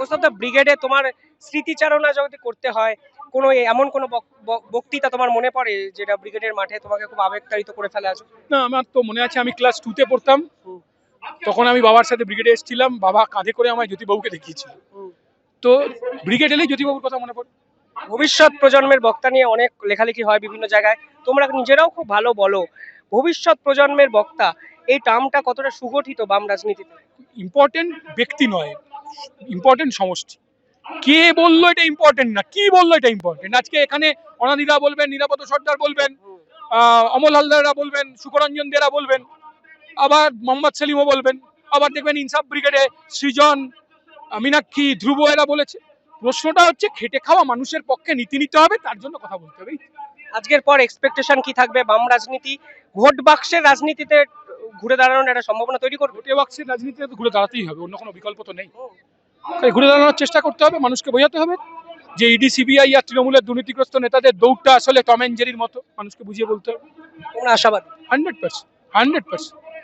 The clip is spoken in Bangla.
মোস্ট অফ দ্য ব্রিগেডে তোমার স্মৃতিচারণা যদি করতে হয়, কোনো এমন কোনো বক্তৃতা তোমার মনে পড়ে যেটা ব্রিগেডের মাঠে তোমাকে খুব আবেগতাড়িত করে ফেলে আছো? না, আমার তো মনে আছে আমি ক্লাস 2 তে পড়তাম। হুম, তখন আমি বাবার সাথে ব্রিগেডে এসেছিলাম, বাবা কাঁধে করে আমায় জ্যোতিবাবুকে দেখিয়েছিল। হুম। তো ব্রিগেড এলেই জ্যোতিবাবুর কথা মনে পড়ে। ভবিষ্যৎ প্রজন্মের বক্তা নিয়ে অনেক লেখালেখি হয় বিভিন্ন জায়গায়, তোমরা নিজেরাও খুব ভালো বলো। ভবিষ্যৎ প্রজন্মের বক্তা এই টার্মটা কতটা সুগঠিত বাম রাজনীতিতে? ইম্পর্টেন্ট ব্যক্তি নয়, ইম্পর্টেন্ট সমষ্টি। কে বললো এটা ইম্পর্টেন্ট না, কি বললো এটা ইম্পর্টেন্ট। আজকে এখানে অনাদিরা বলবেন, নিরাপদ সর্দার বলবেন, অমল হালদাররা বলবেন, সুকরঞ্জন দেরা বলবেন, আবার মোহাম্মদ সেলিমও বলবেন, আবার দেখবেন ইনসাফ ব্রিগেডে সৃজন, মীনাক্ষী, ধ্রুব এরা বলেছে। প্রশ্নটা হচ্ছে খেটে খাওয়া মানুষের পক্ষে নীতি নিতে হবে, তার জন্য কথা বলতে হবে। আজকের পর এক্সপেকটেশন কি থাকবে? বাম রাজনীতি ভোট বাক্সের রাজনীতিতে ঘুরে দাঁড়ানোর একটা সম্ভাবনা তৈরি করবে? ভোটে বাক্সের রাজনীতিতে তো ঘুরে দাঁড়াতেই হবে, অন্য কোনো বিকল্প তো নেই। তাই ঘুরে দাঁড়ানোর চেষ্টা করতে হবে, মানুষকে বোঝাতে হবে যে ইডি, সিবিআই আর তৃণমূলের দুর্নীতিগ্রস্ত নেতাদের দৌড়টা আসলে টম অ্যান্ড জেরির মতো, মানুষকে বুঝিয়ে বলতে হবে। তোমরা আশাবাদী? 100%, 100%।